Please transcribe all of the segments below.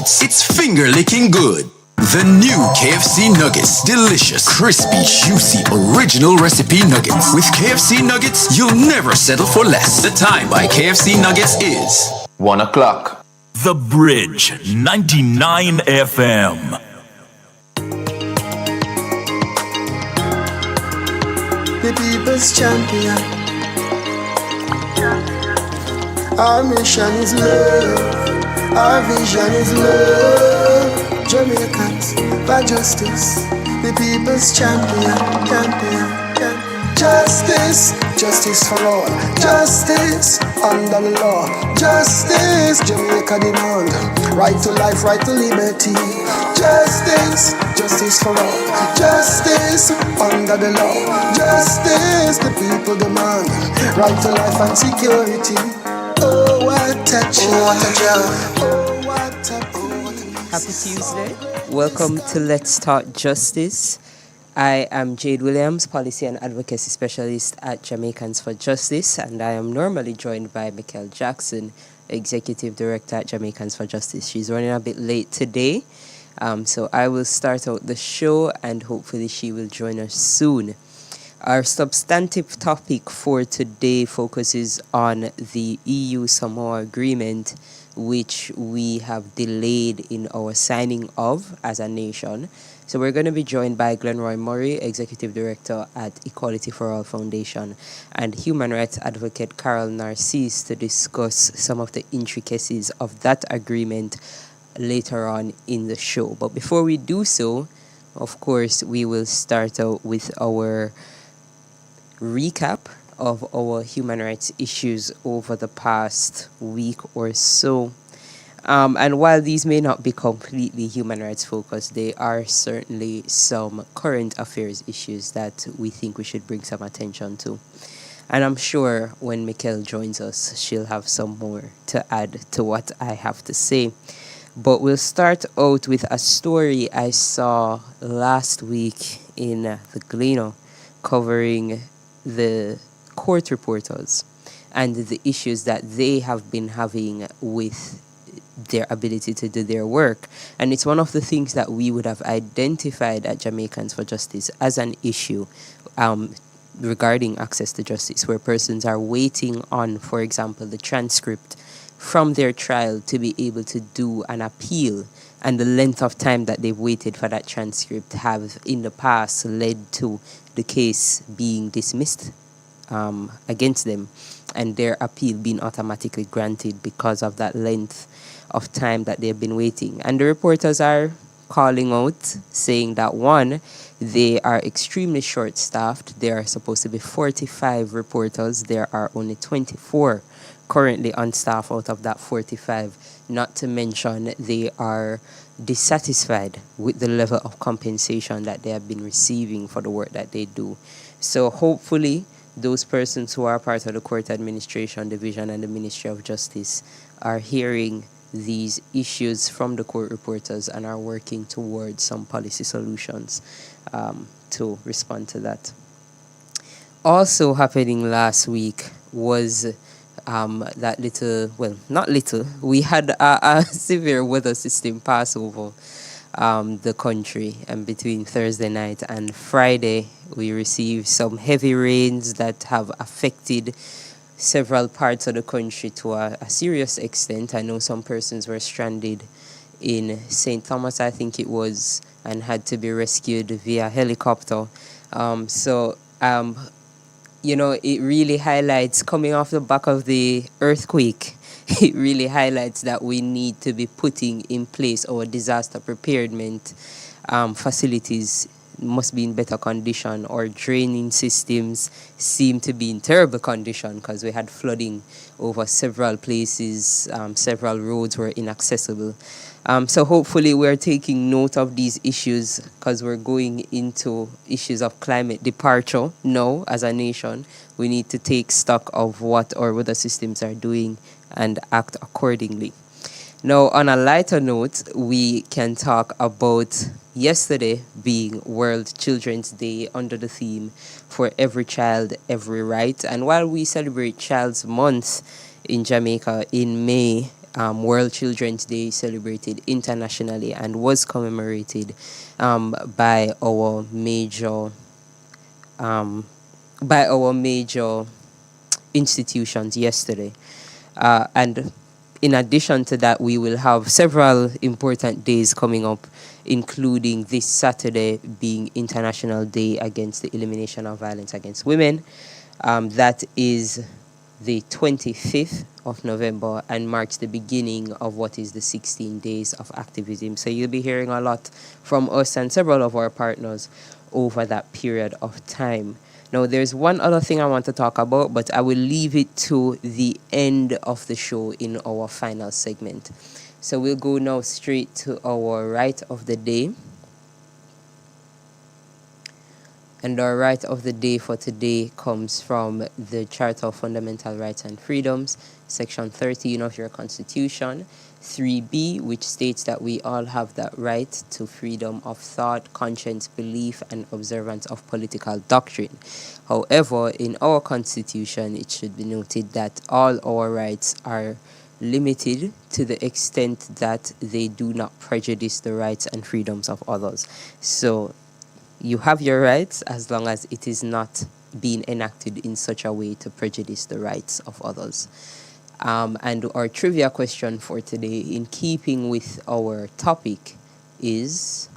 nuggets. It's finger-licking good. The new KFC Nuggets. Delicious, crispy, juicy, original recipe nuggets. With KFC Nuggets, you'll never settle for less. The time by KFC Nuggets is 1 o'clock. The Bridge 99 FM. The people's champion. Our mission is love. Our vision is love. Jamaicans for justice. The people's champion. Justice, justice for all. Justice under the law. Justice, Jamaica demand. Right to life, right to liberty. Justice, justice for all. Justice under the law. Justice, the people demand. Right to life and security. Oh, what a job. Oh, what a Happy Tuesday. Welcome to Let's Talk Justice. I am Jade Williams, Policy and Advocacy Specialist at Jamaicans for Justice, and I am normally joined by Michael Jackson, Executive Director at Jamaicans for Justice. She's running a bit late today, so I will start out the show and hopefully she will join us soon. Our substantive topic for today focuses on the EU Samoa Agreement, which we have delayed in our signing of as a nation. So we're going to be joined by Glenroy Murray, Executive Director at Equality for All Foundation, and human rights advocate Carol Narcisse to discuss some of the intricacies of that agreement later on in the show. But before we do so, of course, we will start out with our recap of our human rights issues over the past week or so. And while these may not be completely human rights focused, they are certainly some current affairs issues that we think we should bring some attention to. And I'm sure when Mikkel joins us, she'll have some more to add to what I have to say. But we'll start out with a story I saw last week in the Gleno covering the court reporters and the issues that they have been having with their ability to do their work. And it's one of the things that we would have identified at Jamaicans for Justice as an issue regarding access to justice, where persons are waiting on, for example, the transcript from their trial to be able to do an appeal, and the length of time that they've waited for that transcript have in the past led to the case being dismissed against them and their appeal being automatically granted because of that length of time that they've been waiting. And the reporters are calling out, saying that one, they are extremely short-staffed. There are supposed to be 45 reporters. There are only 24 currently on staff out of that 45. Not to mention they are dissatisfied with the level of compensation that they have been receiving for the work that they do. So hopefully those persons who are part of the Court Administration Division and the Ministry of Justice are hearing these issues from the court reporters and are working towards some policy solutions to respond to that. Also happening last week was that little, well, not little, we had a severe weather system pass over the country, and between Thursday night and Friday we received some heavy rains that have affected several parts of the country to a serious extent. I know some persons were stranded in St. Thomas, I think it was, and had to be rescued via helicopter. You know, it really highlights, coming off the back of the earthquake, it really highlights that we need to be putting in place our disaster preparedment facilities must be in better condition. Our draining systems seem to be in terrible condition because we had flooding over several places. Several roads were inaccessible. So hopefully we're taking note of these issues because we're going into issues of climate departure now as a nation. We need to take stock of what our weather systems are doing and act accordingly. Now, on a lighter note, we can talk about yesterday being World Children's Day under the theme For Every Child, Every Right. And while we celebrate Child's Month in Jamaica in May, World Children's Day celebrated internationally and was commemorated by our major institutions yesterday. And in addition to that, we will have several important days coming up, including this Saturday being International Day against the Elimination of Violence Against Women. That is the 25th of November and marks the beginning of what is the 16 days of activism. So you'll be hearing a lot from us and several of our partners over that period of time. Now, there's one other thing I want to talk about, but I will leave it to the end of the show in our final segment. So we'll go now straight to our right of the day. And our right of the day for today comes from the Charter of Fundamental Rights and Freedoms, Section 13 of your Constitution, 3B, which states that we all have that right to freedom of thought, conscience, belief, and observance of political doctrine. However, in our Constitution, it should be noted that all our rights are limited to the extent that they do not prejudice the rights and freedoms of others. So you have your rights as long as it is not being enacted in such a way to prejudice the rights of others. And our trivia question for today, in keeping with our topic, is: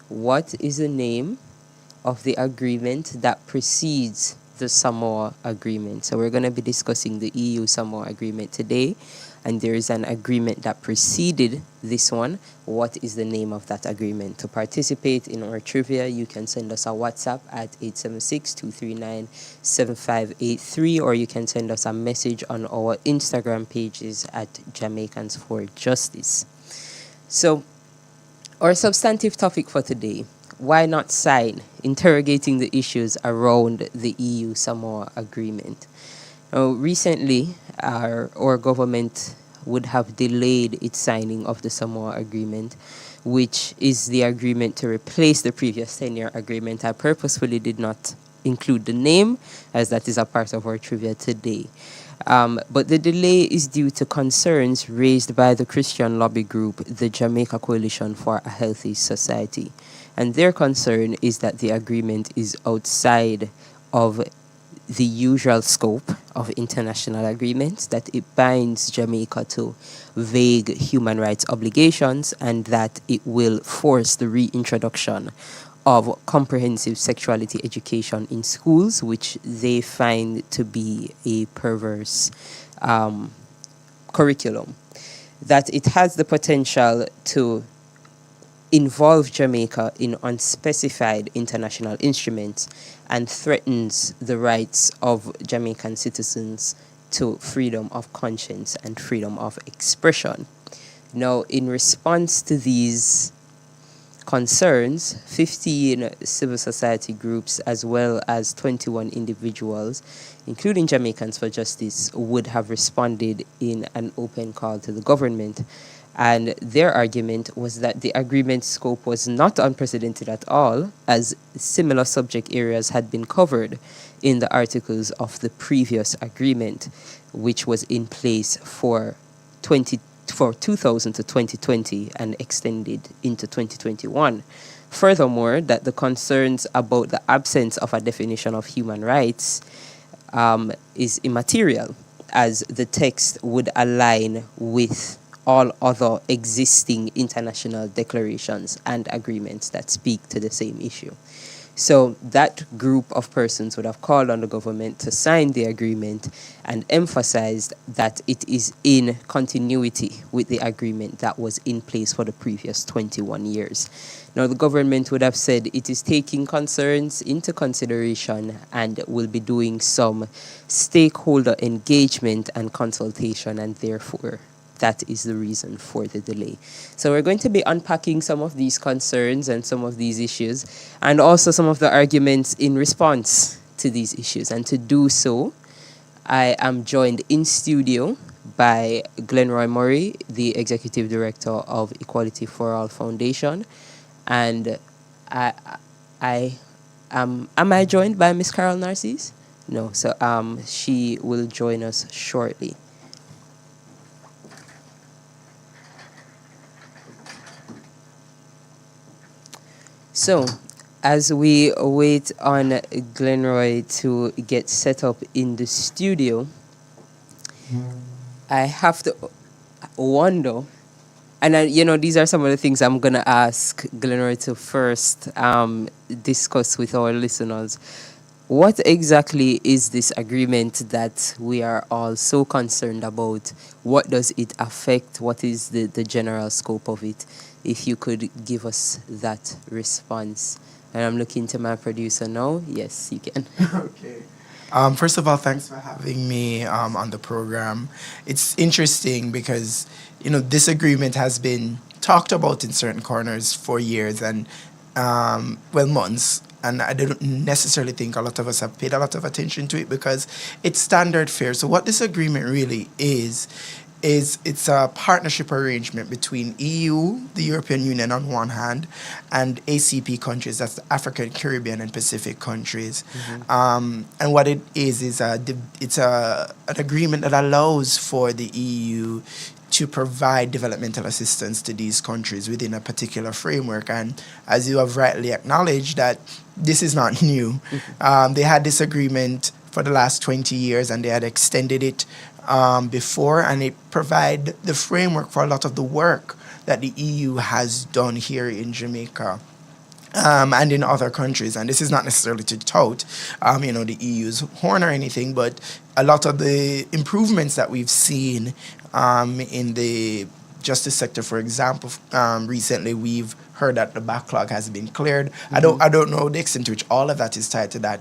what is the name of the agreement that precedes the Samoa Agreement? So we're going to be discussing the EU Samoa Agreement today, and there is an agreement that preceded this one. What is the name of that agreement? To participate in our trivia, you can send us a WhatsApp at 876-239-7583, or you can send us a message on our Instagram pages at Jamaicans for Justice. So, our substantive topic for today: why not sign? Interrogating the issues around the EU Samoa Agreement. Now, recently, our government would have delayed its signing of the Samoa Agreement, which is the agreement to replace the previous 10-year agreement. I purposefully did not include the name, as that is a part of our trivia today. But the delay is due to concerns raised by the Christian lobby group, the Jamaica Coalition for a Healthy Society. And their concern is that the agreement is outside of the usual scope of international agreements, that it binds Jamaica to vague human rights obligations, and that it will force the reintroduction of comprehensive sexuality education in schools, which they find to be a perverse curriculum. That it has the potential to involve Jamaica in unspecified international instruments and threatens the rights of Jamaican citizens to freedom of conscience and freedom of expression. Now, in response to these concerns, 15 civil society groups as well as 21 individuals, including Jamaicans for Justice, would have responded in an open call to the government. And their argument was that the agreement's scope was not unprecedented at all, as similar subject areas had been covered in the articles of the previous agreement, which was in place for 2000 to 2020 and extended into 2021. Furthermore, that the concerns about the absence of a definition of human rights is immaterial, as the text would align with all other existing international declarations and agreements that speak to the same issue. So that group of persons would have called on the government to sign the agreement and emphasized that it is in continuity with the agreement that was in place for the previous 21 years. Now, the government would have said it is taking concerns into consideration and will be doing some stakeholder engagement and consultation, and therefore that is the reason for the delay. So we're going to be unpacking some of these concerns and some of these issues, and also some of the arguments in response to these issues. And to do so, I am joined in studio by Glenroy Murray, the Executive Director of Equality for All Foundation. And am I joined by Miss Carol Narcisse? No, so she will join us shortly. So, as we wait on Glenroy to get set up in the studio, I have to wonder, and these are some of the things I'm gonna ask Glenroy to first discuss with our listeners. What exactly is this agreement that we are all so concerned about? What does it affect? What is the general scope of it? If you could give us that response. And I'm looking to my producer now. Yes, you can. Okay. First of all, thanks for having me on the program. It's interesting because, this agreement has been talked about in certain corners for years and, months. And I don't necessarily think a lot of us have paid a lot of attention to it because it's standard fare. So what this agreement really is it's a partnership arrangement between EU, the European Union on one hand, and ACP countries, that's the African, Caribbean, and Pacific countries. And what it is it's an agreement that allows for the EU to provide developmental assistance to these countries within a particular framework. And as you have rightly acknowledged, that this is not new. They had this agreement for the last 20 years and they had extended it before, and it provide the framework for a lot of the work that the EU has done here in Jamaica. And in other countries. And this is not necessarily to tout, the EU's horn or anything, but a lot of the improvements that we've seen in the justice sector, for example, recently we've heard that the backlog has been cleared. I don't know the extent to which all of that is tied to that,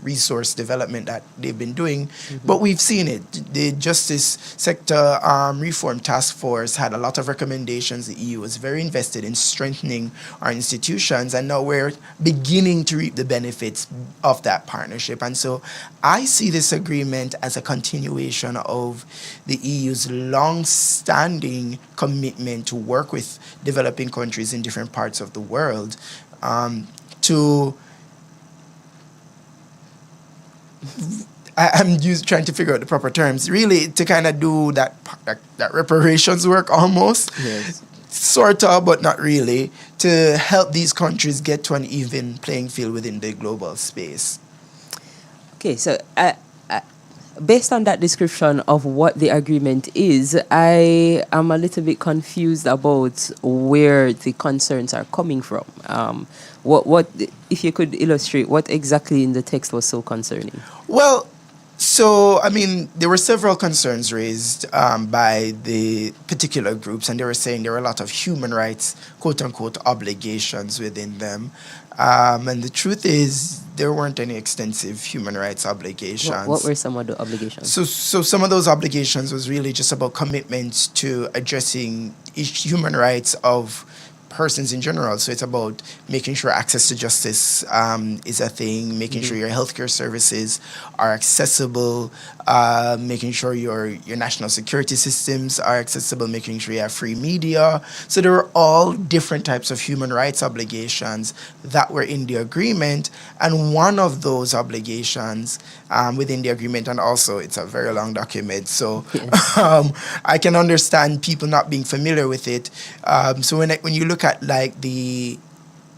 resource development that they've been doing, but we've seen it. The Justice Sector Reform Task Force had a lot of recommendations. The EU was very invested in strengthening our institutions, and now we're beginning to reap the benefits of that partnership. And so I see this agreement as a continuation of the EU's long-standing commitment to work with developing countries in different parts of the world I'm trying to figure out the proper terms, really, to kind of do that reparations work almost. Yes. Sort of, but not really, to help these countries get to an even playing field within the global space. Okay, so based on that description of what the agreement is, I am a little bit confused about where the concerns are coming from. What if you could illustrate what exactly in the text was so concerning? Well, so, there were several concerns raised by the particular groups, and they were saying there were a lot of human rights, quote-unquote, obligations within them. And the truth is, there weren't any extensive human rights obligations. What were some of the obligations? So some of those obligations was really just about commitments to addressing human rights of persons in general. So it's about making sure access to justice is a thing, making sure your healthcare services are accessible, making sure your national security systems are accessible, making sure you have free media. So there were all different types of human rights obligations that were in the agreement. And one of those obligations within the agreement, and also it's a very long document, so I can understand people not being familiar with it. So when you look at like the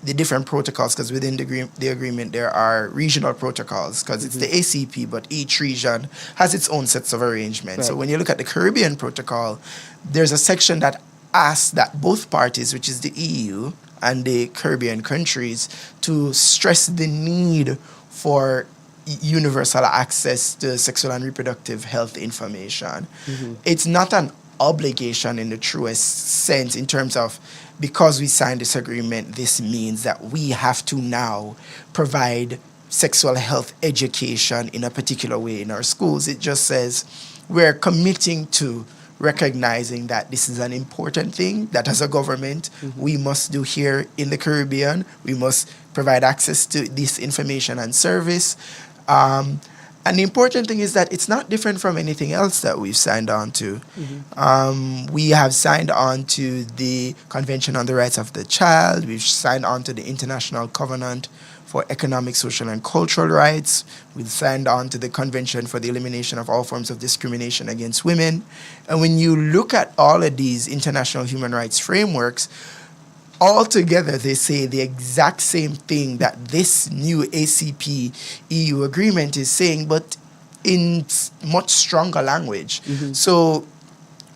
different protocols, because within the agreement there are regional protocols, because it's the ACP, but each region has its own sets of arrangements. Right. So when you look at the Caribbean protocol, there's a section that asks that both parties, which is the EU and the Caribbean countries, to stress the need for universal access to sexual and reproductive health information. It's not an obligation in the truest sense, in terms of, because we signed this agreement, this means that we have to now provide sexual health education in a particular way in our schools. It just says we're committing to recognizing that this is an important thing that as a government we must do here in the Caribbean. We must provide access to this information and service. And the important thing is that it's not different from anything else that we've signed on to. We have signed on to the Convention on the Rights of the Child. We've signed on to the International Covenant for Economic, Social, and Cultural Rights. We've signed on to the Convention for the Elimination of All Forms of Discrimination Against Women. And when you look at all of these international human rights frameworks, altogether, they say the exact same thing that this new ACP EU agreement is saying, but in much stronger language. So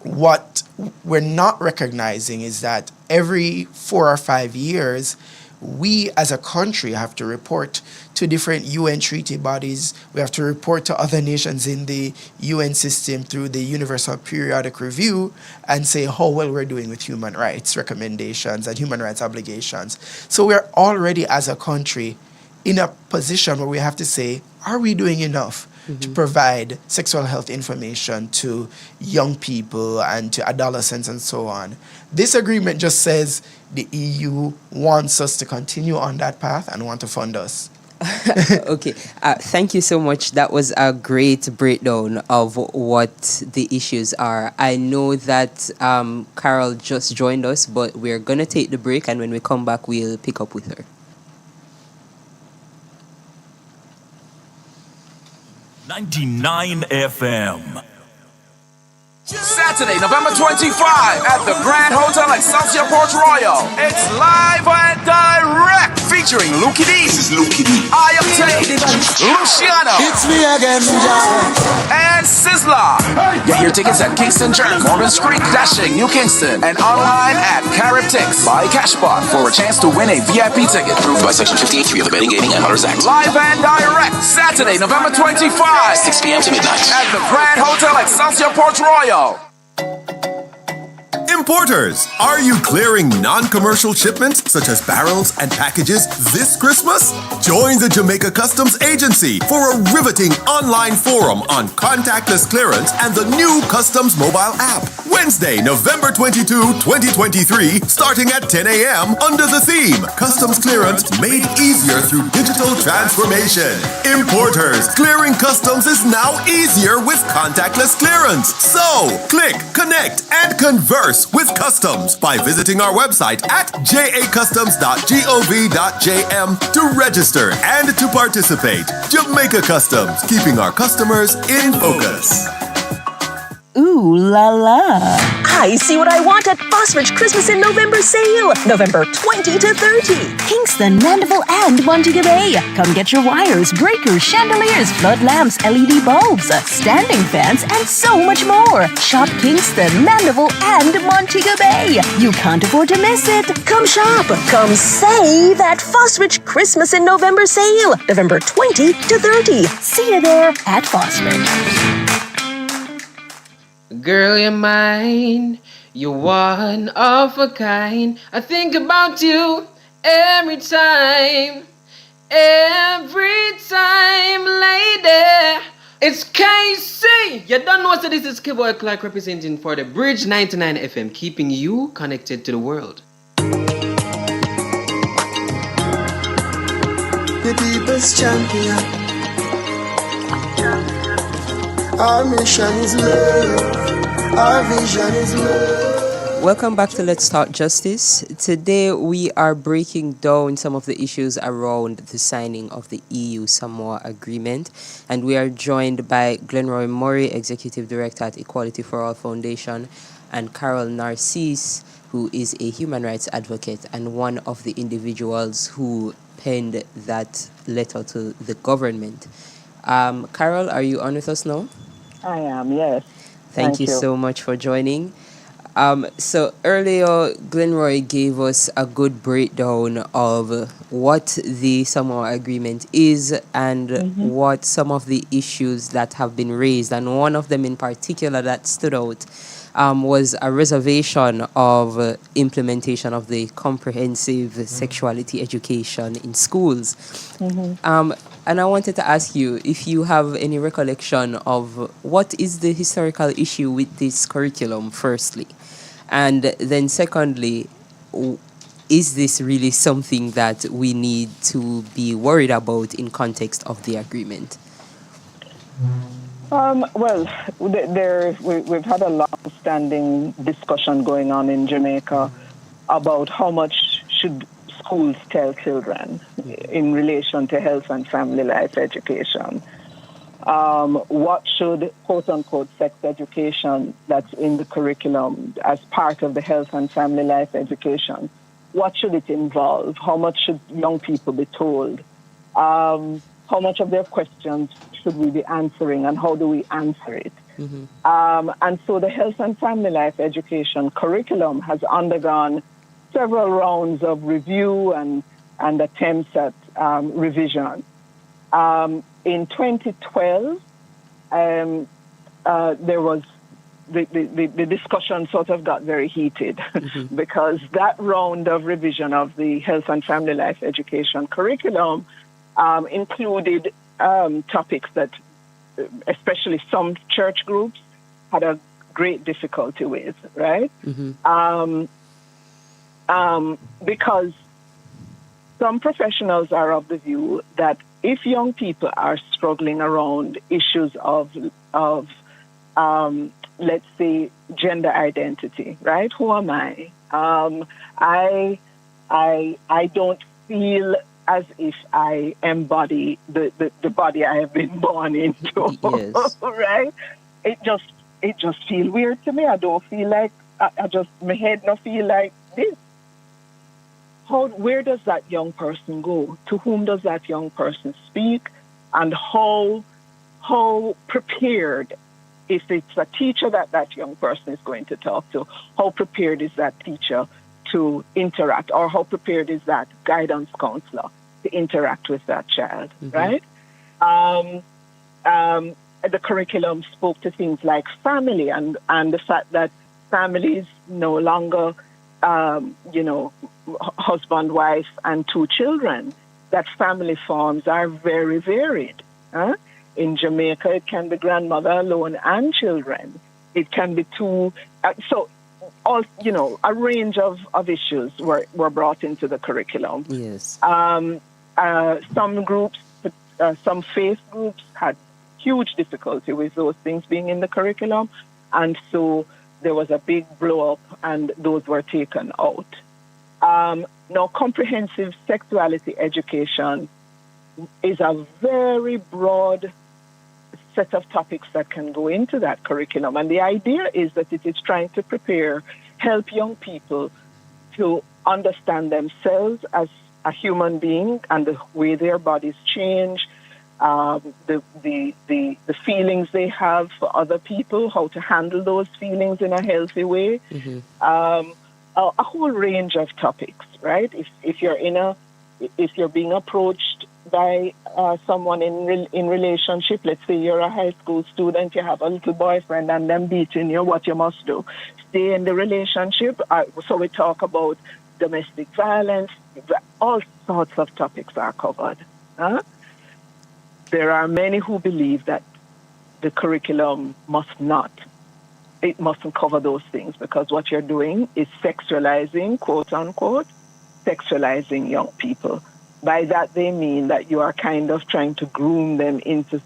what we're not recognizing is that every 4 or 5 years, we as a country have to report to different UN treaty bodies. We have to report to other nations in the UN system through the Universal Periodic Review and say how well we're doing with human rights recommendations and human rights obligations. So we're already as a country in a position where we have to say, are we doing enough to provide sexual health information to young people and to adolescents and so on? This agreement just says the EU wants us to continue on that path and want to fund us. Okay, thank you so much. That was a great breakdown of what the issues are. I know that Carol just joined us, but we're going to take the break, and when we come back, we'll pick up with her. '99 FM. Saturday, November 25 at the Grand Hotel Excelsior Port Royal. It's live and direct featuring Lucky D. This is Lucky D. I am Tate, Luciano. It's me again, and Sizzla. Get your tickets at Kingston Church, Morgan's Creek, Dashing, New Kingston, and online at Caribtix by Cashbot for a chance to win a VIP ticket. Approved by Section 58.3 of the Betting, Gaming, and Hunters Act. Live and direct, Saturday, November 25, 6 p.m. to midnight at the Grand Hotel Excelsior Port Royal. Importers, are you clearing non-commercial shipments such as barrels and packages this Christmas? Join the Jamaica Customs Agency for a riveting online forum on contactless clearance and the new Customs mobile app. Wednesday, November 22, 2023, starting at 10 a.m. under the theme Customs Clearance Made Easier Through Digital Transformation. Importers, clearing customs is now easier with contactless clearance. So, click, connect, and converse with Customs by visiting our website at jacustoms.gov.jm to register and to participate. Jamaica Customs, keeping our customers in focus. Ooh la la. I see what I want at Phosphorus Christmas in November sale. November 20 to 30. Kingston, Mandeville, and Montego Bay. Come get your wires, breakers, chandeliers, flood lamps, LED bulbs, standing fans, and so much more. Shop Kingston, Mandeville, and Montego Bay. You can't afford to miss it. Come shop. Come save at Phosphorus Christmas in November sale. November 20 to 30. See you there at Phosphorus. Girl, you're mine, you're one of a kind. I think about you every time, lady. It's KC. You don't know what this is. K-Boy Clark representing for the Bridge 99 FM, keeping you connected to the world. the people's champion. Our mission is love. Our vision is love. Welcome back to Let's Talk Justice. Today we are breaking down some of the issues around the signing of the EU Samoa Agreement, and we are joined by Glenroy Murray, Executive Director at Equality for All Foundation, and Carol Narcisse, who is a human rights advocate and one of the individuals who penned that letter to the government. Carol, are you on with us now? I am, yes. Thank you so much for joining. So earlier, Glenroy gave us a good breakdown of what the Samoa Agreement is and what some of the issues that have been raised. And one of them in particular that stood out was a reservation of implementation of the comprehensive sexuality education in schools. And I wanted to ask you if you have any recollection of what is the historical issue with this curriculum, firstly. And then secondly, is this really something that we need to be worried about in context of the agreement? Well, we've had a long-standing discussion going on in Jamaica about how much should schools tell children in relation to health and family life education. What should, quote-unquote, sex education that's in the curriculum as part of the health and family life education, what should it involve? How much should young people be told? How much of their questions should we be answering, and how do we answer it? And so the health and family life education curriculum has undergone several rounds of review and attempts at revision. In 2012, there was the discussion sort of got very heated because that round of revision of the health and family life education curriculum included topics that especially some church groups had a great difficulty with, right? Because some professionals are of the view that if young people are struggling around issues of let's say, gender identity, right? Who am I? I don't feel as if I embody the body I have been born into, right? It just feels weird to me. I don't feel like my head don't feel like this. Where does that young person go? To whom does that young person speak? And how prepared, if it's a teacher that young person is going to talk to, how prepared is that teacher to interact, or how prepared is that guidance counselor to interact with that child, right? The curriculum spoke to things like family and the fact that families no longer, husband, wife, and 2 children, that family forms are very varied. In Jamaica, it can be grandmother alone and children. It can be 2. A range of issues were brought into the curriculum. Yes. Some groups, some faith groups had huge difficulty with those things being in the curriculum. And so there was a big blow up and those were taken out. Now, comprehensive sexuality education is a very broad set of topics that can go into that curriculum. And the idea is that it is trying to help young people to understand themselves as a human being and the way their bodies change, the feelings they have for other people, how to handle those feelings in a healthy way, a whole range of topics, right? If you're being approached by someone in relationship, let's say you're a high school student, you have a little boyfriend and them beating you, what you must do, stay in the relationship. So we talk about domestic violence, all sorts of topics are covered. There are many who believe that the curriculum mustn't cover those things because what you're doing is sexualizing, quote unquote, sexualizing young people. By that, they mean that you are kind of trying to groom them into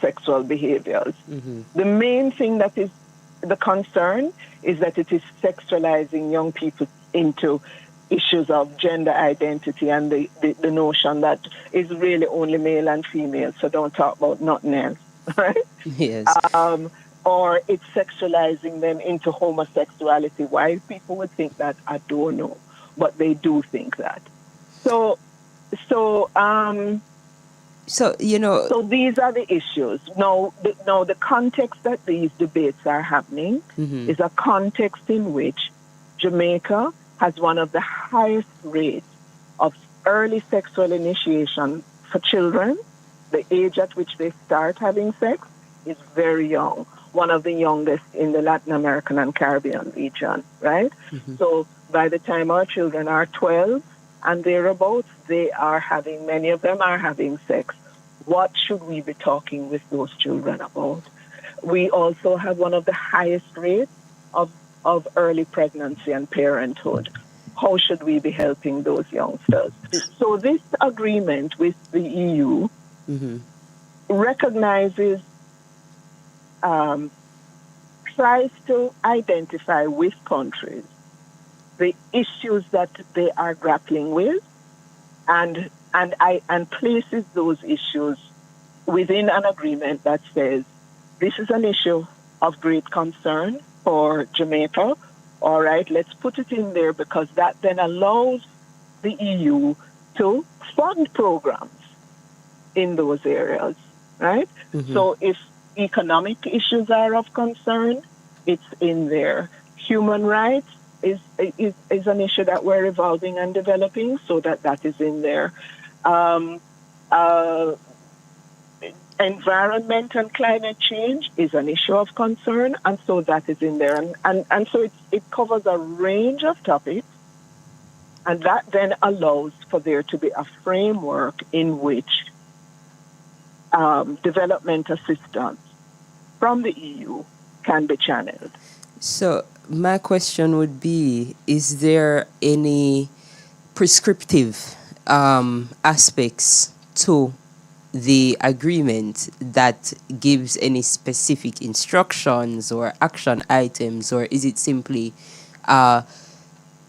sexual behaviors. The main thing that is the concern is that it is sexualizing young people into issues of gender identity and the notion that is really only male and female, so don't talk about nothing else, right? Yes. Or it's sexualizing them into homosexuality. Why people would think that, I don't know, but they do think that. So these are the issues. Now, the context that these debates are happening is a context in which Jamaica has one of the highest rates of early sexual initiation for children. The age at which they start having sex is very young, one of the youngest in the Latin American and Caribbean region, right? So by the time our children are 12 and thereabouts, many of them are having sex. What should we be talking with those children about? We also have one of the highest rates of early pregnancy and parenthood. How should we be helping those youngsters? So this agreement with the EU recognizes, tries to identify with countries the issues that they are grappling with and places those issues within an agreement that says this is an issue of great concern for Jamaica. All right, let's put it in there because that then allows the EU to fund programs in those areas, right? So if economic issues are of concern, it's in there. Human rights is an issue that we're evolving and developing, so that is in there. Uh, Environment and climate change is an issue of concern, and so that is in there. And so it covers a range of topics, and that then allows for there to be a framework in which development assistance from the EU can be channeled. So my question would be, is there any prescriptive aspects to the agreement that gives any specific instructions or action items, or is it simply a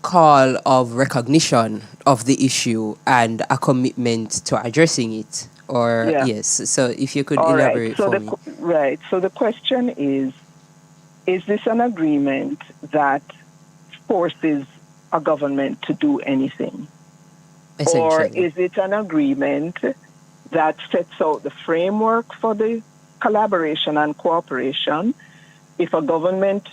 call of recognition of the issue and a commitment to addressing it? Or yes, so if you could elaborate for me. Right. So the question is this an agreement that forces a government to do anything? Or is it an agreement that sets out the framework for the collaboration and cooperation? If a government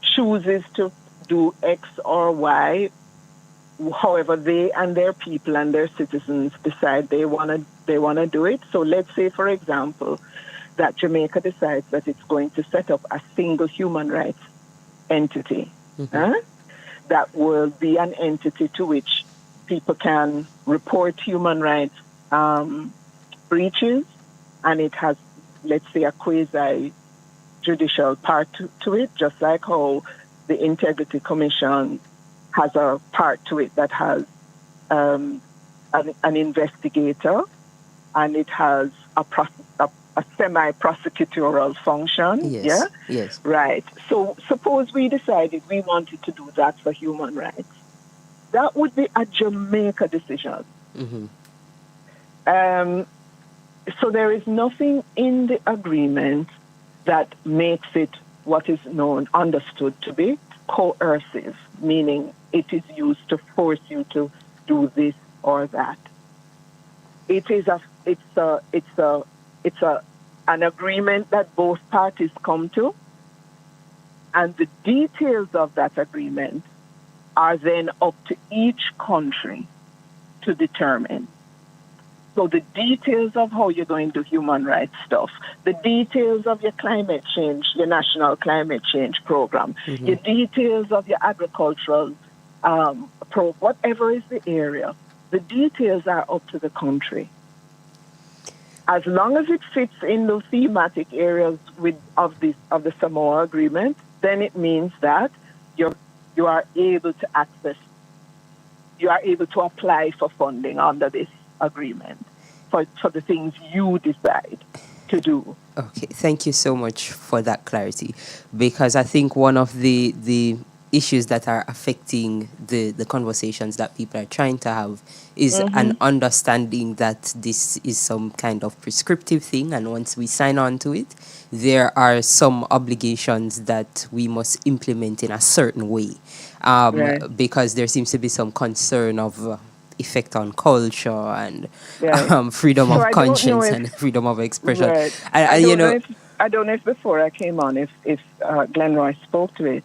chooses to do X or Y, however they and their people and their citizens decide they want to do it. So let's say, for example, that Jamaica decides that it's going to set up a single human rights entity. That will be an entity to which people can report human rights breaches, and it has, let's say, a quasi-judicial part to it, just like how the Integrity Commission has a part to it that has an investigator, and it has a semi-prosecutorial function. Yes. Right. So suppose we decided we wanted to do that for human rights. That would be a Jamaica decision. So there is nothing in the agreement that makes it what is understood to be coercive, meaning it is used to force you to do this or that. It's an agreement that both parties come to, and the details of that agreement are then up to each country to determine. So the details of how you're going to do human rights stuff, the details of your climate change, your national climate change program, your details of your agricultural whatever is the area, the details are up to the country. As long as it fits in those thematic areas of the Samoa Agreement, then it means that you are able to apply for funding under this agreement for the things you decide to do. Okay, thank you so much for that clarity, because I think one of the issues that are affecting the conversations that people are trying to have is an understanding that this is some kind of prescriptive thing, and once we sign on to it, there are some obligations that we must implement in a certain way, because there seems to be some concern of effect on culture and freedom of conscience and freedom of expression. Right. I don't know if before I came on if Glenroy spoke to it,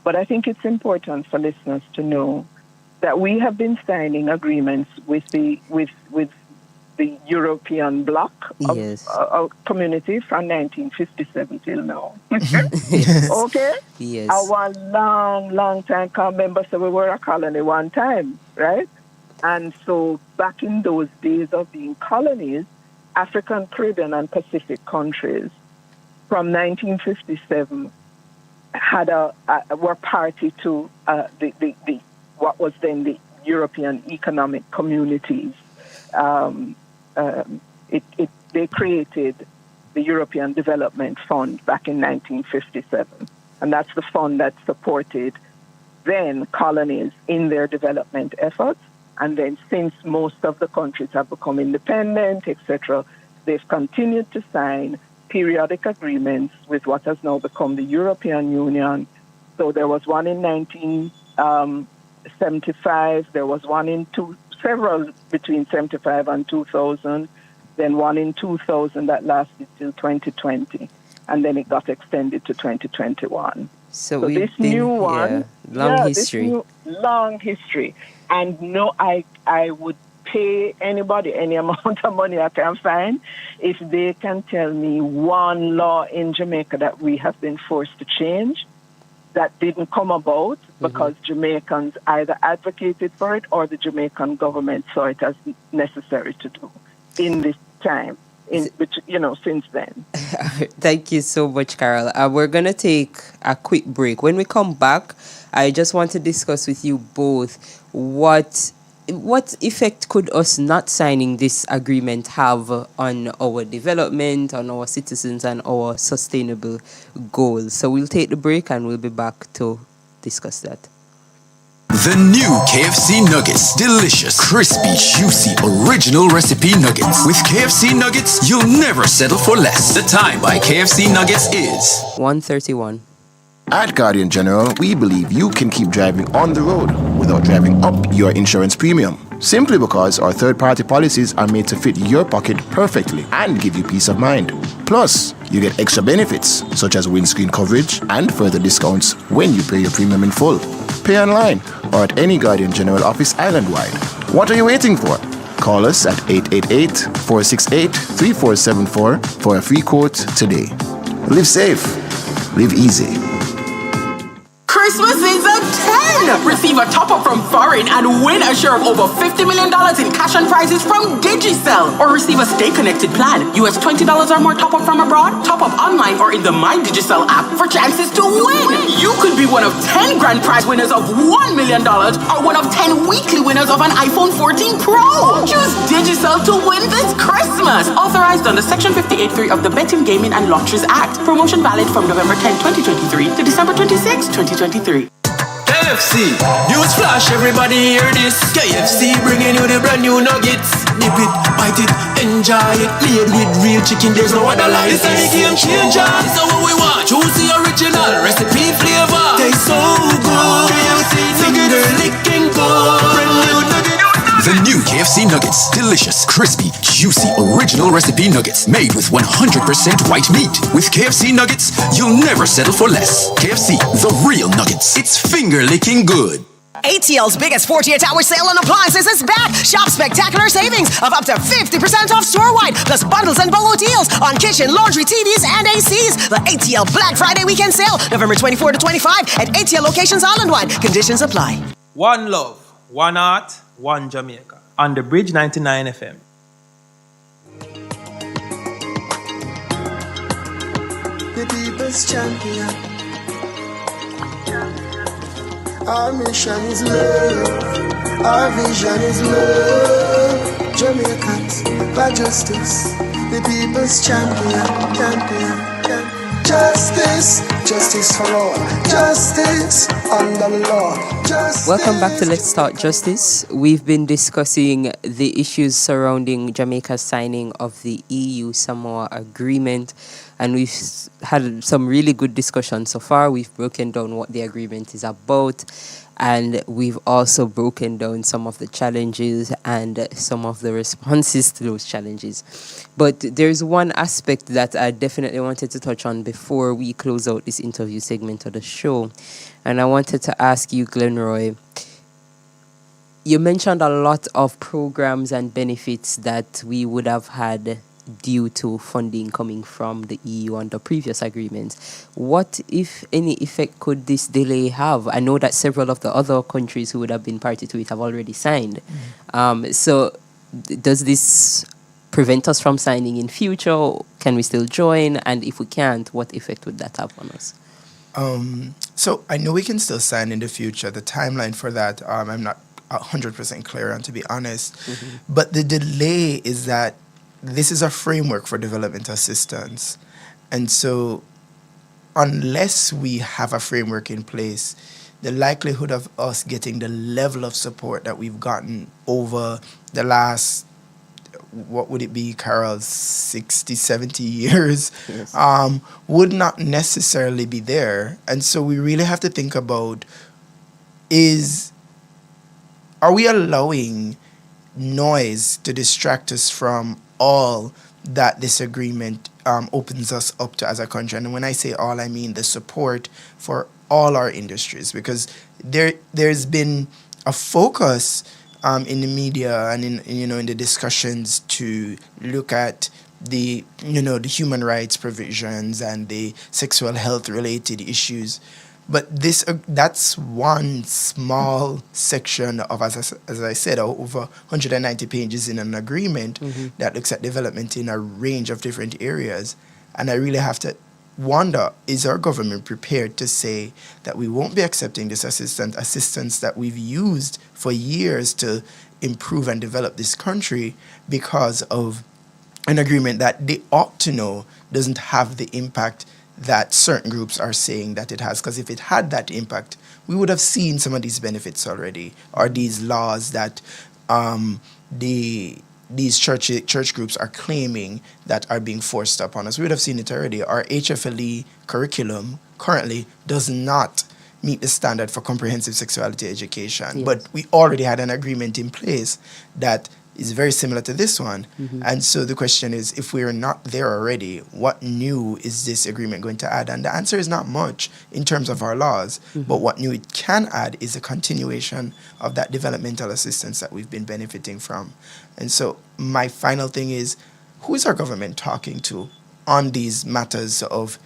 but I think it's important for listeners to know that we have been signing agreements with the European bloc of community from 1957 till now. Okay? Yes. Our long time. Can't remember, so we were a colony one time, right? And so back in those days of being colonies, African, Caribbean, and Pacific countries from 1957 were party to the what was then the European Economic Communities. They created the European Development Fund back in 1957, and that's the fund that supported then colonies in their development efforts. And then since most of the countries have become independent, etc., they've continued to sign periodic agreements with what has now become the European Union So there was one in 1975. There was one in several between 75 and 2000. Then one in 2000 that lasted till 2020, and then it got extended to 2021. So this new one, long history. Long history. And no, I would pay anybody any amount of money I can find if they can tell me one law in Jamaica that we have been forced to change that didn't come about because Jamaicans either advocated for it or the Jamaican government saw it as necessary to do in this time. Since then. Thank you so much, Carol. We're going to take a quick break. When we come back, I just want to discuss with you both what effect could us not signing this agreement have on our development, on our citizens, and our sustainable goals. So we'll take the break and we'll be back to discuss that. The new KFC Nuggets. Delicious, crispy, juicy, original recipe nuggets. With KFC Nuggets, you'll never settle for less. The time by KFC Nuggets is 1:31. At Guardian General, we believe you can keep driving on the road without driving up your insurance premium. Simply because our third-party policies are made to fit your pocket perfectly and give you peace of mind. Plus, you get extra benefits such as windscreen coverage and further discounts when you pay your premium in full. Pay online or at any Guardian General office island-wide. What are you waiting for? Call us at 888-468-3474 for a free quote today. Live safe. Live easy. Christmas is a 10! Receive a top-up from foreign and win a share of over $50 million in cash and prizes from Digicel. Or receive a stay-connected plan. US $20 or more top-up from abroad? Top-up online or in the My Digicel app for chances to win. You could be one of 10 grand prize winners of $1 million or one of 10 weekly winners of an iPhone 14 Pro. Choose Digicel to win this Christmas. Authorized under Section 58.3 of the Betting, Gaming and Lotteries Act. Promotion valid from November 10, 2023 to December 26, 2023. KFC, news flash, everybody hear this. KFC bringing you the brand new nuggets. Nip it, bite it, enjoy it. Made with real chicken, there's no other like this. It's a game changer. This is what we want. Choose the original recipe flavor. Tastes so good. KFC finger licking good. Brand new nugget. the new KFC Nuggets. Delicious, crispy, juicy, original recipe nuggets made with 100% white meat. With KFC Nuggets, you'll never settle for less. KFC, the real nuggets. It's finger-licking good. ATL's biggest 48-hour sale on appliances is back. Shop spectacular savings of up to 50% off store-wide, plus bundles and BOGO deals on kitchen, laundry, TVs, and ACs. The ATL Black Friday weekend sale, November 24 to 25 at ATL locations island-wide. Conditions apply. One love, one heart, one Jamaica. On the Bridge 99 FM. The deepest champion. Our mission is love. Our vision is love. Jamaicans by justice. The people's champion. Justice. Justice for all. Justice under the law. Justice. Welcome back to Let's Talk Justice. We've been discussing the issues surrounding Jamaica's signing of the EU Samoa Agreement. And we've had some really good discussions so far. We've broken down what the agreement is about. And we've also broken down some of the challenges and some of the responses to those challenges. But there's one aspect that I definitely wanted to touch on before we close out this interview segment of the show. And I wanted to ask you, Glenroy, you mentioned a lot of programs and benefits that we would have had due to funding coming from the EU under previous agreements. What, if any, effect could this delay have? I know that several of the other countries who would have been party to it have already signed. So does this prevent us from signing in future? Can we still join? And if we can't, what effect would that have on us? So I know we can still sign in the future. The timeline for that, I'm not 100% clear on, to be honest. Mm-hmm. But the delay is that this is a framework for development assistance. And so unless we have a framework in place, the likelihood of us getting the level of support that we've gotten over the last what would it be, Carol, 60, 70 years, Yes. would not necessarily be there. And so we really have to think about are we allowing noise to distract us from all that this agreement opens us up to as a country? And when I say all, I mean the support for all our industries, because there's been a focus in the media and in the discussions to look at the the human rights provisions and the sexual health related issues. But that's one small section of, as I said, over 190 pages in an agreement that looks at development in a range of different areas. And I really have to wonder, is our government prepared to say that we won't be accepting this assistance that we've used for years to improve and develop this country because of an agreement that they ought to know doesn't have the impact that certain groups are saying that it has? Because if it had that impact, we would have seen some of these benefits already, or these laws that these church groups are claiming that are being forced upon us. We would have seen it already. Our HFLE curriculum currently does not meet the standard for comprehensive sexuality education, Yes. but we already had an agreement in place that is very similar to this one. And so the question is, if we're not there already, what new is this agreement going to add? And the answer is not much in terms of our laws, but what new it can add is a continuation of that developmental assistance that we've been benefiting from. And so my final thing is, who is our government talking to on these matters of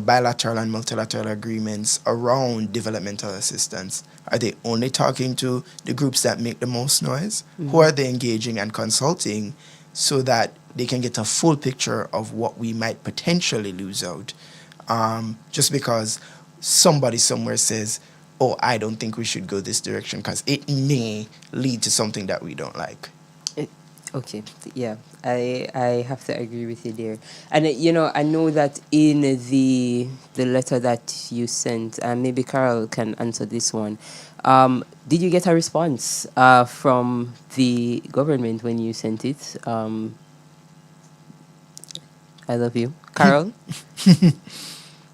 bilateral and multilateral agreements around developmental assistance? Are they only talking to the groups that make the most noise? Who are they engaging and consulting so that they can get a full picture of what we might potentially lose out? Just because somebody somewhere says, oh, I don't think we should go this direction because it may lead to something that we don't like. Okay, yeah, I have to agree with you there. And, I know that in the letter that you sent, and maybe Carol can answer this one, did you get a response from the government when you sent it? I love you. Carol,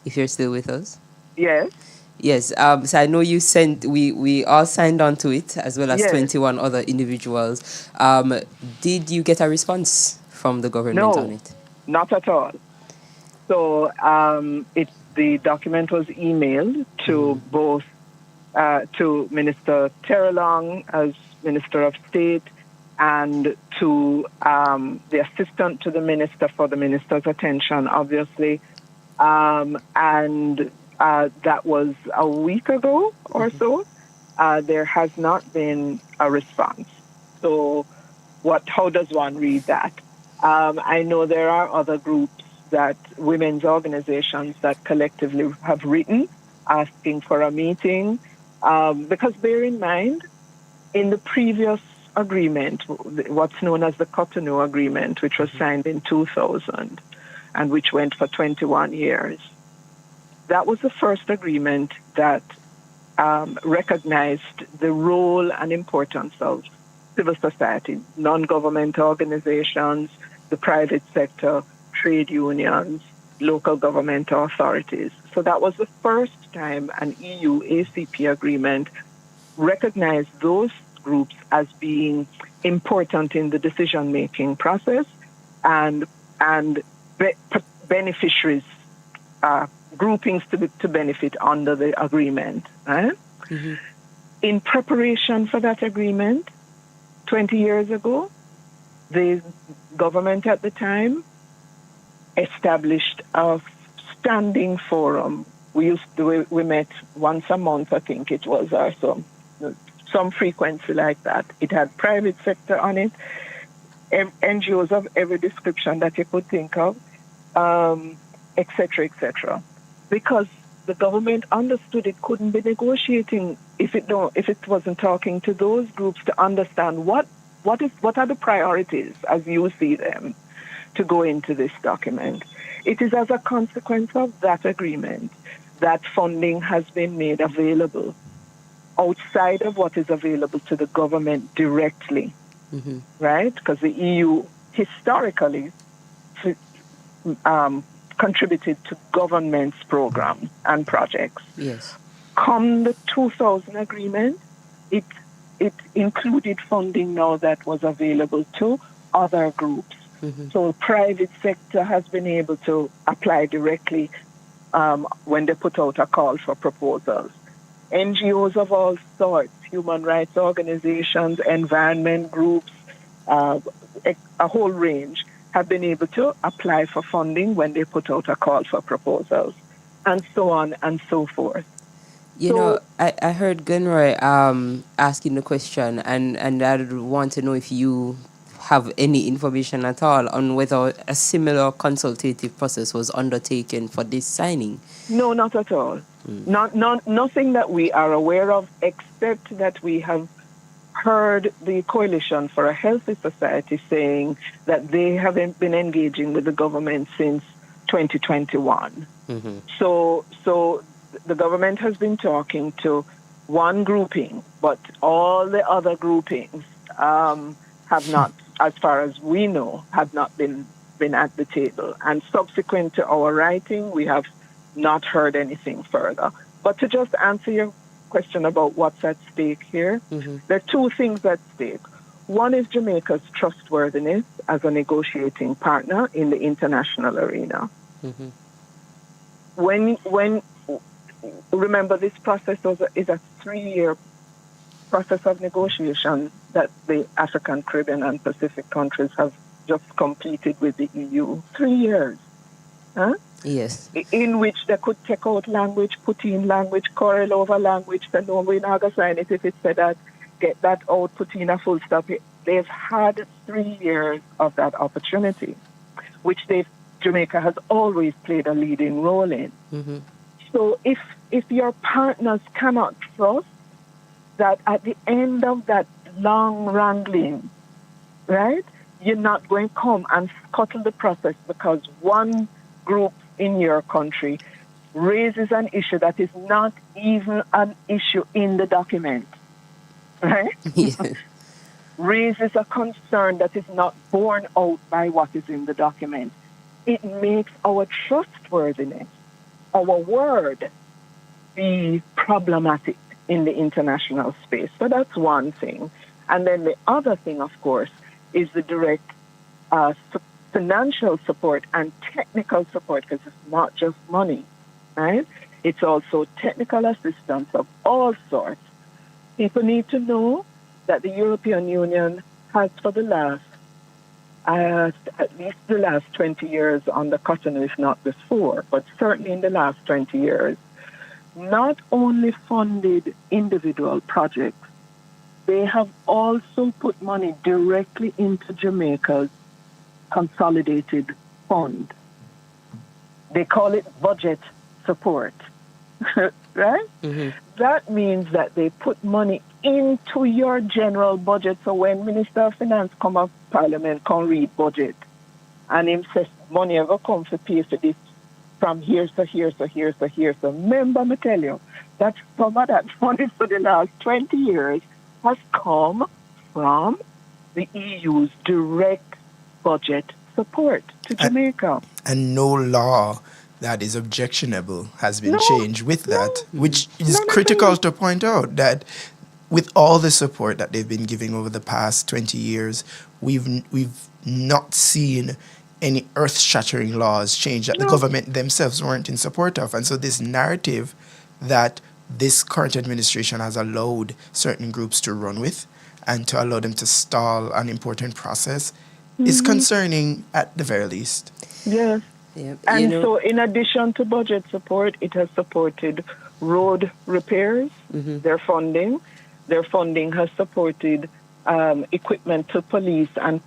if you're still with us? Yes. Yes, so I know you sent, we all signed on to it, as well as Yes. 21 other individuals. Did you get a response from the government on it? Not at all. So the document was emailed to both, to Minister Terrelong as Minister of State, and to the assistant to the minister for the minister's attention, obviously. That was a week ago or so. There has not been a response. So how does one read that? I know there are other groups, women's organizations that collectively have written asking for a meeting. Because bear in mind, in the previous agreement, what's known as the Cotonou Agreement, which was signed in 2000 and which went for 21 years, that was the first agreement that recognized the role and importance of civil society, non-government organizations, the private sector, trade unions, local government authorities. So that was the first time an EU ACP agreement recognized those groups as being important in the decision-making process and beneficiaries, groupings to benefit under the agreement. Right? In preparation for that agreement, 20 years ago, the government at the time established a standing forum. We met once a month, I think it was, or some frequency like that. It had private sector on it, NGOs of every description that you could think of, etc., etc. Because the government understood it couldn't be negotiating if it wasn't talking to those groups to understand what are the priorities as you see them to go into this document. It is as a consequence of that agreement that funding has been made available outside of what is available to the government directly, right? Because the EU historically contributed to government's programs and projects. Yes. Come the 2000 agreement, it included funding now that was available to other groups. So private sector has been able to apply directly when they put out a call for proposals. NGOs of all sorts, human rights organizations, environment groups, a whole range, have been able to apply for funding when they put out a call for proposals, and so on and so forth. You know, I heard Gunroy asking the question, and I want to know if you have any information at all on whether a similar consultative process was undertaken for this signing. No, not at all. Nothing that we are aware of, except that we have heard the Coalition for a Healthy Society saying that they haven't been engaging with the government since 2021. So the government has been talking to one grouping, but all the other groupings have not, as far as we know, have not been at the table. And subsequent to our writing, we have not heard anything further. But to just answer your question about what's at stake here, there are two things at stake. One is Jamaica's trustworthiness as a negotiating partner in the international arena. When remember, this process is a 3-year process of negotiation that the African, Caribbean, and Pacific countries have just completed with the EU. 3 years. Yes. In which they could take out language, put in language, quarrel over language, then no, we're not going to sign it if it said that, get that out, put in a full stop. They've had 3 years of that opportunity, which Jamaica has always played a leading role in. So if your partners cannot trust that at the end of that long wrangling, right, you're not going to come and scuttle the process because one group in your country raises an issue that is not even an issue in the document, right? Raises a concern that is not borne out by what is in the document. It makes our trustworthiness, our word, be problematic in the international space. So that's one thing. And then the other thing, of course, is the direct financial support and technical support, because it's not just money, right? It's also technical assistance of all sorts. People need to know that the European Union has, for the last, at least the last 20 years on the Cotonou, if not before, but certainly in the last 20 years, not only funded individual projects, they have also put money directly into Jamaica's consolidated fund. They call it budget support, right? That means that they put money into your general budget. So when Minister of Finance come up Parliament, come read budget, and him says money ever come to pay for this from here to here to here to here. So remember, me tell you, that some of that money for the last 20 years has come from the EU's direct budget support to Jamaica. And no law that is objectionable has been changed with that, which is critical to point out that with all the support that they've been giving over the past 20 years, we've not seen any earth-shattering laws change that the government themselves weren't in support of. And so this narrative that this current administration has allowed certain groups to run with and to allow them to stall an important process is concerning at the very least. Yes. Yep. And so in addition to budget support, it has supported road repairs, their funding. Their funding has supported equipment to police and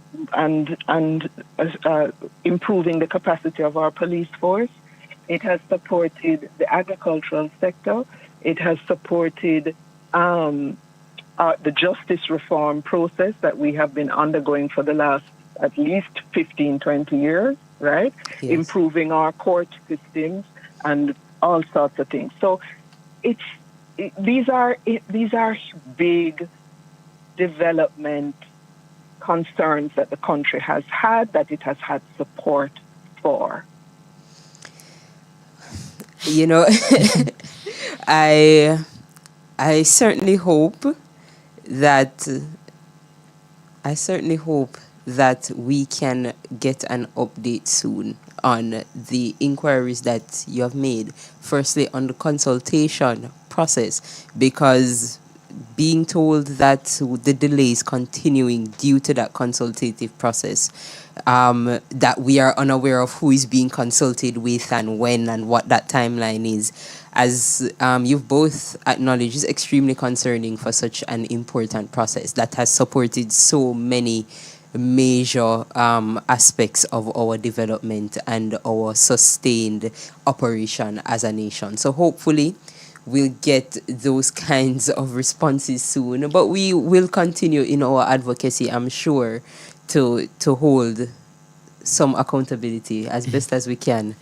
improving the capacity of our police force. It has supported the agricultural sector. It has supported the justice reform process that we have been undergoing for the last at least 15, 20 years, right? Yes. Improving our court systems and all sorts of things. So these are big development concerns that the country has had, that it has had support for? You know, I certainly hope that we can get an update soon on the inquiries that you have made. Firstly, on the consultation process, because being told that the delay is continuing due to that consultative process, that we are unaware of who is being consulted with and when and what that timeline is, as you've both acknowledged, is extremely concerning for such an important process that has supported so many major aspects of our development and our sustained operation as a nation. So hopefully we'll get those kinds of responses soon, but we will continue in our advocacy, I'm sure, to hold some accountability as best as we can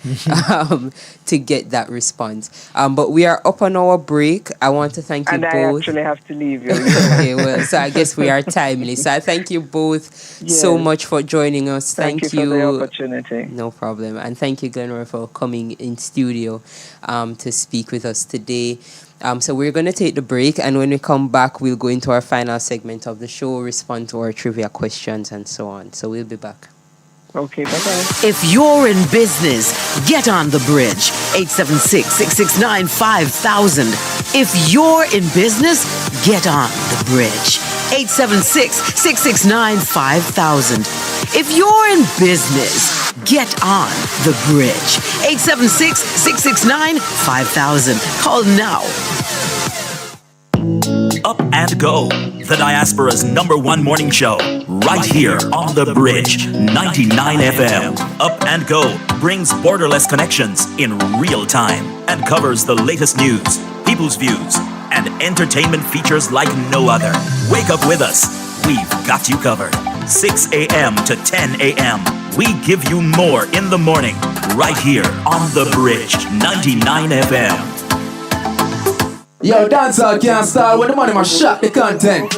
to get that response. But we are up on our break. I want to thank you both. And I actually have to leave you. Okay, well, so I guess we are timely. So I thank you both so much for joining us. Thank you for the opportunity. No problem. And thank you, Glenroy, for coming in studio to speak with us today. So we're going to take the break, and when we come back, we'll go into our final segment of the show, respond to our trivia questions and so on. So we'll be back. Okay, bye-bye. If you're in business, get on the bridge. 876-669-5000. If you're in business, get on the bridge. 876-669-5000. If you're in business, get on the bridge. 876-669-5000. Call now. Up and Go, the Diaspora's #1 morning show, right here on The Bridge, 99 FM. Up and Go brings borderless connections in real time and covers the latest news, people's views, and entertainment features like no other. Wake up with us. We've got you covered. 6 a.m. to 10 a.m. We give you more in the morning, right here on The Bridge, 99 FM. Yo, dancehall can't start when the money must shut the content.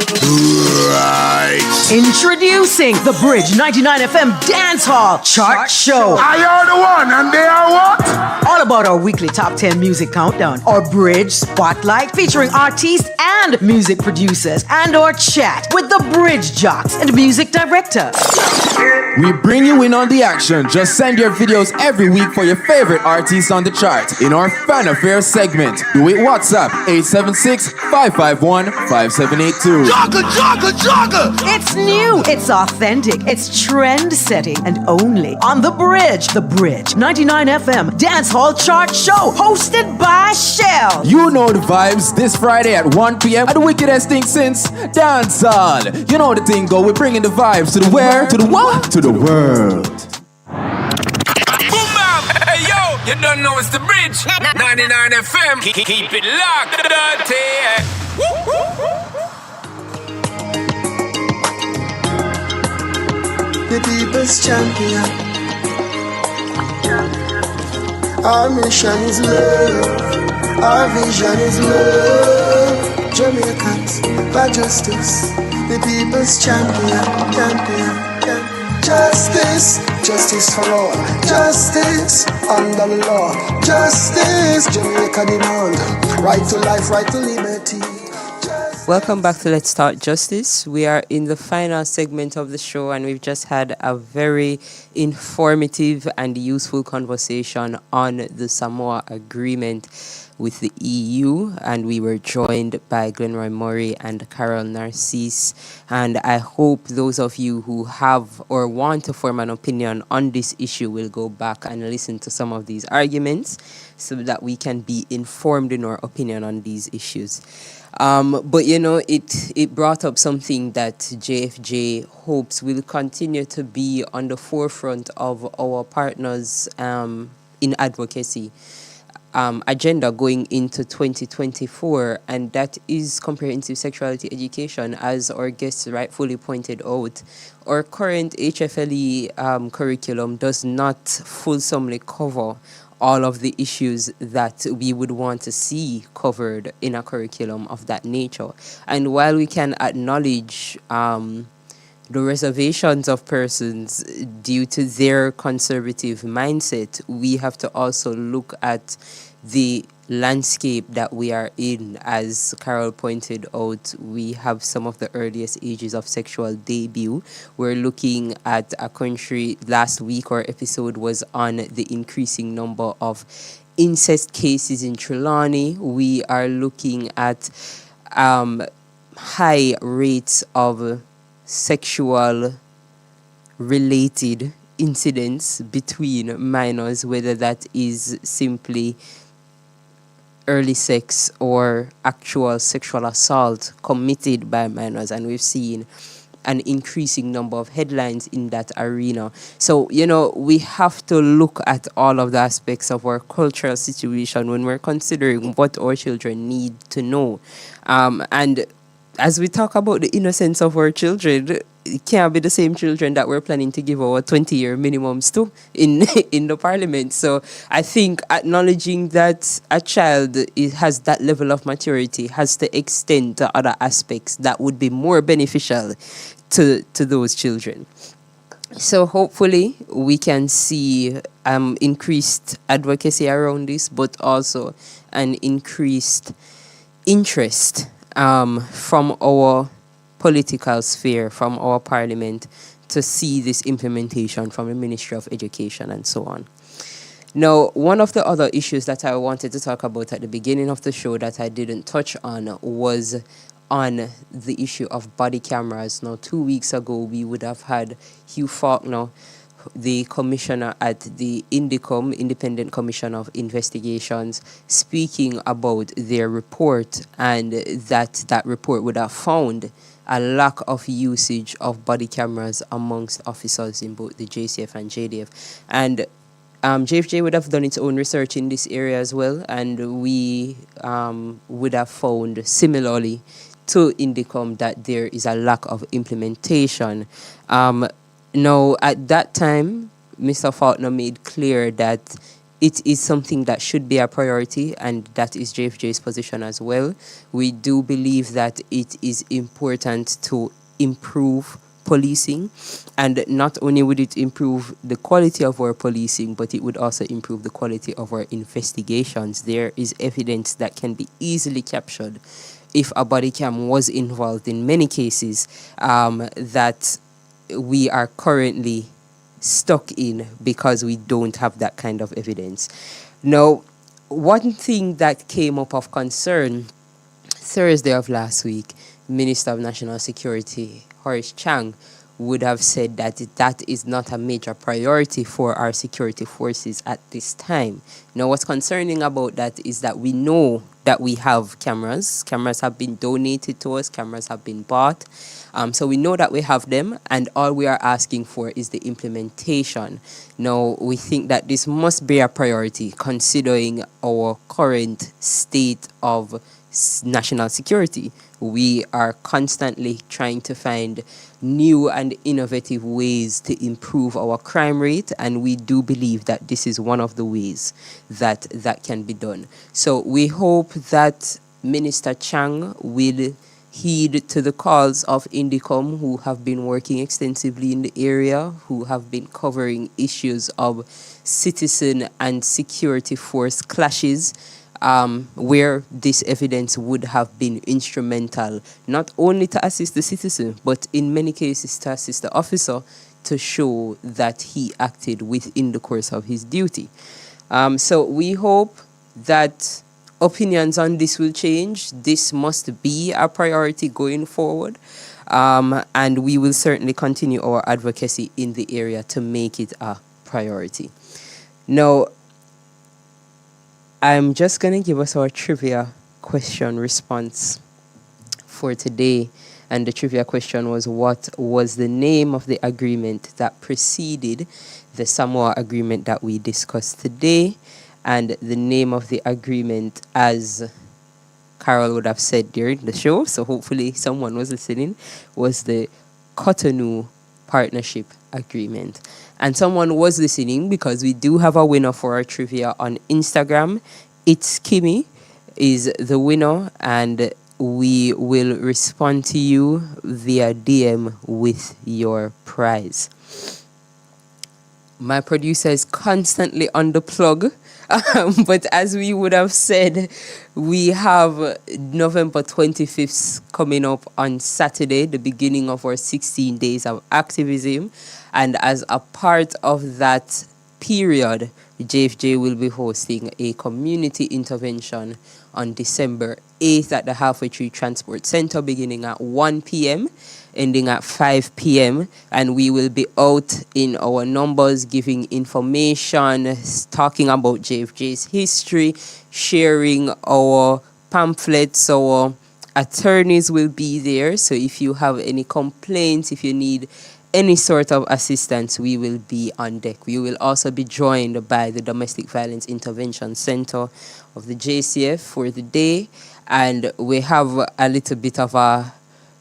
Right. Introducing the Bridge 99 FM Dance Hall Chart Show. I are the one and they are what? All about our weekly top 10 music countdown, our Bridge Spotlight featuring artists and music producers, and our chat with the Bridge Jocks and music director. We bring you in on the action. Just send your videos every week for your favorite artists on the chart in our Fan Affair segment. Do it WhatsApp 876-551-5782. Jogger! It's new, it's authentic, it's trend-setting, and only on The Bridge 99 FM Dance Hall Chart Show, hosted by Shell. You know the vibes this Friday at 1 p.m. at the wickedest thing since dancehall. You know the thing go, we're bringing the vibes to the where, to the what, to the world. Boom bam! Hey yo, you don't know it's The Bridge 99 FM. Keep it locked, dirty. The people's champion. Our mission is love. Our vision is love. Jamaicans for justice. The people's champion. Justice for all. Justice under the law. Justice, Jamaica demand. Right to life, right to liberty. Welcome back to Let's Start Justice. We are in the final segment of the show, and we've just had a very informative and useful conversation on the Samoa Agreement with the EU, and we were joined by Glenroy Murray and Carol Narcisse. And I hope those of you who have or want to form an opinion on this issue will go back and listen to some of these arguments so that we can be informed in our opinion on these issues. But you know, it brought up something that JFJ hopes will continue to be on the forefront of our partners in advocacy agenda going into 2024, and that is comprehensive sexuality education. As our guests rightfully pointed out, our current HFLE curriculum does not fulsomely cover all of the issues that we would want to see covered in a curriculum of that nature. And while we can acknowledge the reservations of persons due to their conservative mindset, we have to also look at the landscape that we are in. As Carol pointed out, we have some of the earliest ages of sexual debut. We're looking at a country, last week our episode was on the increasing number of incest cases in Trelawney. We are looking at high rates of sexual related incidents between minors, whether that is simply early sex or actual sexual assault committed by minors, and we've seen an increasing number of headlines in that arena. So, we have to look at all of the aspects of our cultural situation when we're considering what our children need to know. And as we talk about the innocence of our children, it can't be the same children that we're planning to give our 20-year minimums to in the parliament. So I think acknowledging that a child has that level of maturity has to extend to other aspects that would be more beneficial to those children. So hopefully we can see increased advocacy around this, but also an increased interest from our political sphere, from our parliament, to see this implementation from the Ministry of Education and so on. Now, one of the other issues that I wanted to talk about at the beginning of the show that I didn't touch on was on the issue of body cameras. Now, 2 weeks ago, we would have had Hugh Faulkner, the commissioner at the INDICOM, Independent Commission of Investigations, speaking about their report, and that report would have found a lack of usage of body cameras amongst officers in both the JCF and JDF. And JFJ would have done its own research in this area as well, and we would have found similarly to INDICOM that there is a lack of implementation. Now, at that time, Mr. Faulkner made clear that it is something that should be a priority, and that is JFJ's position as well. We do believe that it is important to improve policing, and not only would it improve the quality of our policing, but it would also improve the quality of our investigations. There is evidence that can be easily captured if a body cam was involved in many cases that we are currently stuck in because we don't have that kind of evidence. Now, one thing that came up of concern Thursday of last week, Minister of National Security Horace Chang would have said that that is not a major priority for our security forces at this time. Now, what's concerning about that is that we know that we have cameras. Cameras have been donated to us. Cameras have been bought. So we know that we have them, and all we are asking for is the implementation. Now, we think that this must be a priority considering our current state of national security. We are constantly trying to find new and innovative ways to improve our crime rate, and we do believe that this is one of the ways that can be done. So we hope that Minister Chang will heed to the calls of INDICOM, who have been working extensively in the area, who have been covering issues of citizen and security force clashes, where this evidence would have been instrumental, not only to assist the citizen, but in many cases to assist the officer to show that he acted within the course of his duty. So we hope that opinions on this will change. This must be a priority going forward. And we will certainly continue our advocacy in the area to make it a priority. Now, I'm just going to give us our trivia question response for today. And the trivia question was, what was the name of the agreement that preceded the Samoa Agreement that we discussed today? And the name of the agreement, as Carol would have said during the show, so hopefully someone was listening, was the Cotonou Partnership Agreement. And someone was listening because we do have a winner for our trivia on Instagram. It's Kimmy is the winner, and we will respond to you via DM with your prize. My producer is constantly on the plug, but as we would have said, we have November 25th coming up on Saturday, the beginning of our 16 days of activism. And as a part of that period, JFJ will be hosting a community intervention on December 8th at the Halfway Tree Transport Center, beginning at 1 p.m., ending at 5 p.m. And we will be out in our numbers, giving information, talking about JFJ's history, sharing our pamphlets. Our attorneys will be there. So if you have any complaints, if you need any sort of assistance, we will be on deck. We will also be joined by the Domestic Violence Intervention Center of the JCF for the day. And we have a little bit of a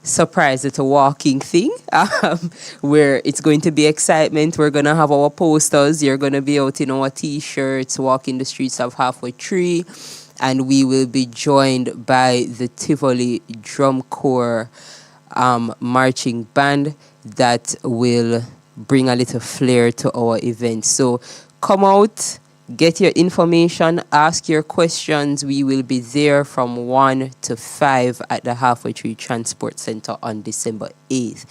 surprise, it's a walking thing where it's going to be excitement. We're going to have our posters. You're going to be out in our t-shirts, walking the streets of Halfway Tree. And we will be joined by the Tivoli Drum Corps marching band that will bring a little flair to our event. So come out, get your information, ask your questions. We will be there from 1 to 5 at the Halfway Tree Transport Center on December 8th.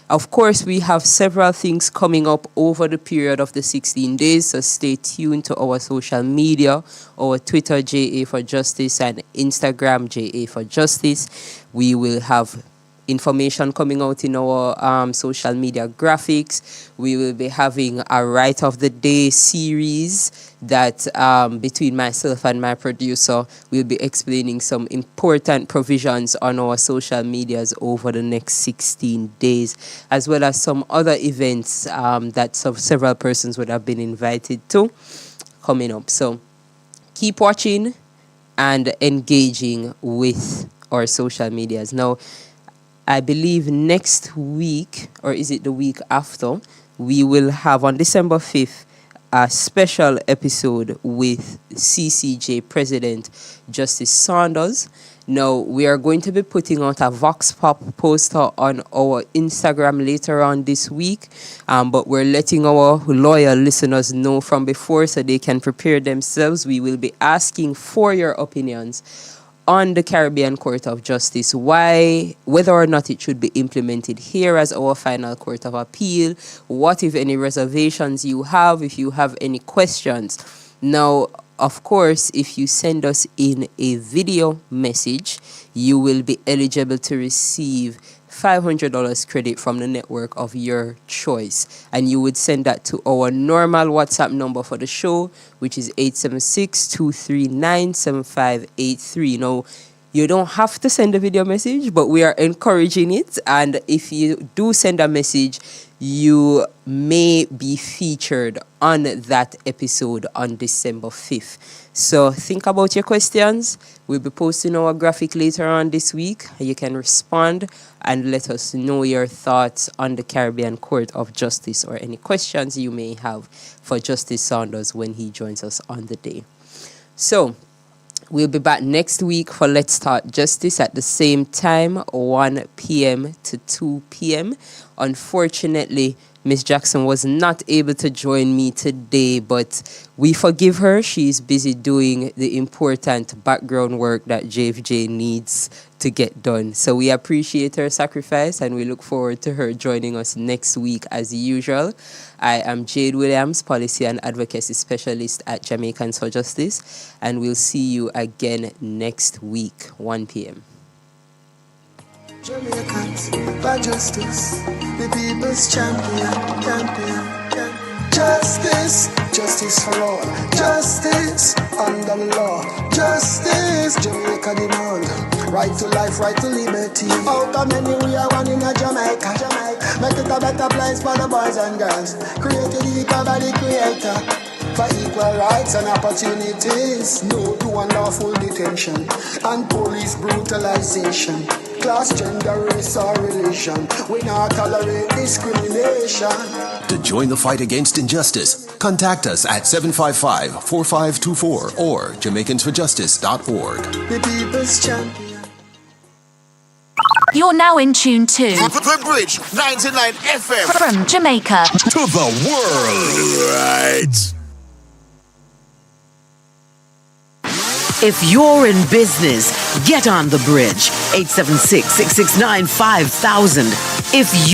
Of course, we have several things coming up over the period of the 16 days, so stay tuned to our social media, our Twitter, JA for Justice, and Instagram, JA for Justice. We will have information coming out in our social media graphics. We will be having a Right of the Day series that between myself and my producer, we'll be explaining some important provisions on our social medias over the next 16 days, as well as some other events that several persons would have been invited to coming up. So keep watching and engaging with our social medias. Now, I believe next week, or is it the week after, we will have on December 5th a special episode with CCJ President Justice Saunders. Now, we are going to be putting out a Vox Pop poster on our Instagram later on this week, but we're letting our loyal listeners know from before so they can prepare themselves. We will be asking for your opinions on the Caribbean Court of Justice, whether or not it should be implemented here as our final court of appeal, what, if any, reservations you have, if you have any questions. Now, of course, if you send us in a video message, you will be eligible to receive $500 credit from the network of your choice. And you would send that to our normal WhatsApp number for the show, which is 876-239-7583. Now, you don't have to send a video message, but we are encouraging it. And if you do send a message, you may be featured on that episode on December 5th. So think about your questions. We'll be posting our graphic later on this week. You can respond and let us know your thoughts on the Caribbean Court of Justice or any questions you may have for Justice Saunders when he joins us on the day. So we'll be back next week for Let's Start Justice at the same time, 1 p.m. to 2 p.m. Unfortunately, Miss Jackson was not able to join me today, but we forgive her. She's busy doing the important background work that JFJ needs to get done. So we appreciate her sacrifice and we look forward to her joining us next week as usual. I am Jade Williams, Policy and Advocacy Specialist at Jamaicans for Justice, and we'll see you again next week, 1 p.m. Jamaicans for justice, the people's champion. Justice, justice for all. Justice under the law. Justice, Jamaica demand. Right to life, right to liberty. Out of many we are one in a Jamaica. Make it a better place for the boys and girls. Created equal by the creator. For equal rights and opportunities. No to unlawful detention and police brutalization. Class, gender, race or religion. We not tolerate discrimination. To join the fight against injustice, contact us at 755-4524 or JamaicansForJustice.org. The people's champion. You're now in tune to The Bridge 99 FM. from Jamaica To the world. Right. If you're in business, get on the bridge. 876-669-5000. If you